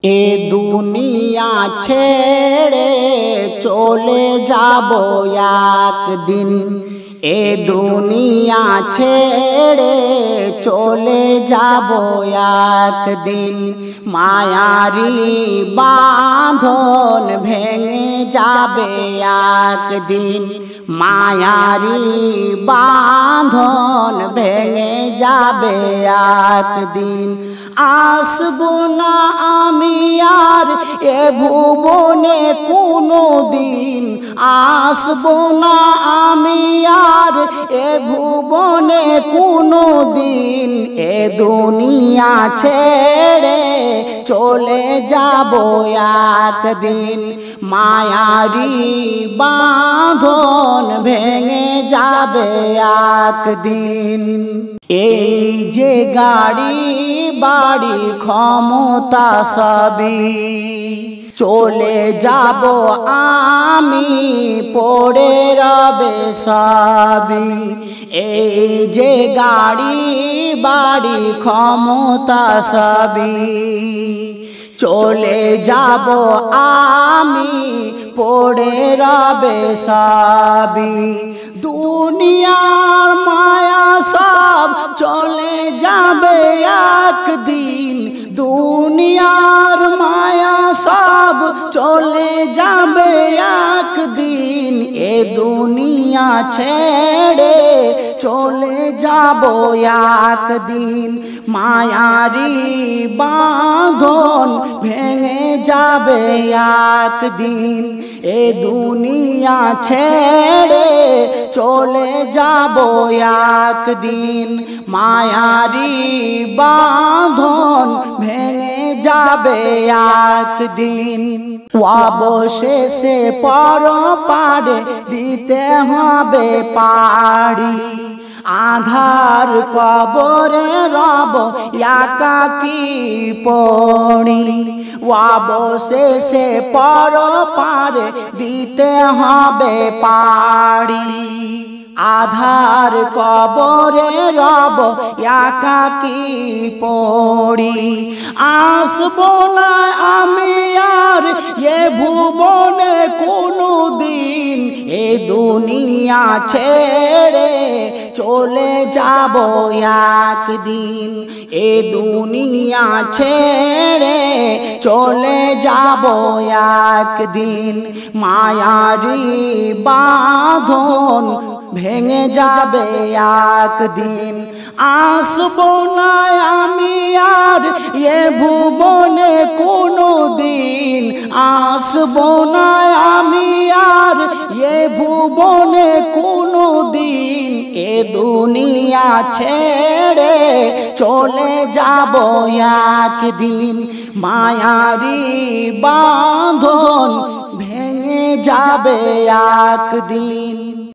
এ দুনিয়া ছেড়ে চলে যাব একদিন। এ দুনিয়া ছেড়ে চলে যাব একদিন। মায়ারি বাঁধন ভেঙে যাবে একদিন। মায়ারি বাঁধন ভেঙে যাবে একদিন। আসবো না আমি আর এ ভুবনে কোনো দিন। আসবো না আমি আর এ ভুবনে কোনো দিন। এ দুনিয়া ছেড়ে চলে যাব একদিন। মায়ারি বাঁধন ভেঙে যাবে একদিন। এই যে গাড়ি বাড়ি ক্ষমতা সবই চলে যাব আমি, পড়ে রবে সবই। এই যে গাড়ি বাড়ি ক্ষমতা সবই চলে যাব আমি, পড়ে রবে সবই। দুনিয়ার মায়া সব চলে যাবে একদিন। দুনিয়ার মায়া সব চলে যাবে একদিন। এ দুনিয়া ছেড়ে চলে যাব একদিন। মায়ারি বাঁধন ভেঙে যাবে একদিন। এ দুনিয়া ছেড়ে চলে যাব একদিন। মায়ারি বাঁধন ভেঙে যাবে একদিন। অবশেষে পরপারে দিতে হবে পাড়ি। আধার কবরে রব একাকী পড়ি। অবশেষে পরপারে দিতে হবে পাড়ি। আধার কবরে রব একাকী পড়ি। আসবো না আমি আর এ ভুবনে কোনো দিন। এ দুনিয়া ছেড়ে চলে যাব একদিন। এ দুনিয়া ছেড়ে চলে যাব একদিন। মায়ারি বাঁধন ভেঙে যাবে একদিন। আসবো না আমি আর এ ভুবনে কোনো দিন। আসবো না আমি আর এ ভুবনে কোনো দিন। এ দুনিয়া ছেড়ে চলে যাব একদিন। মায়ারি বাঁধন ভেঙে যাবে একদিন।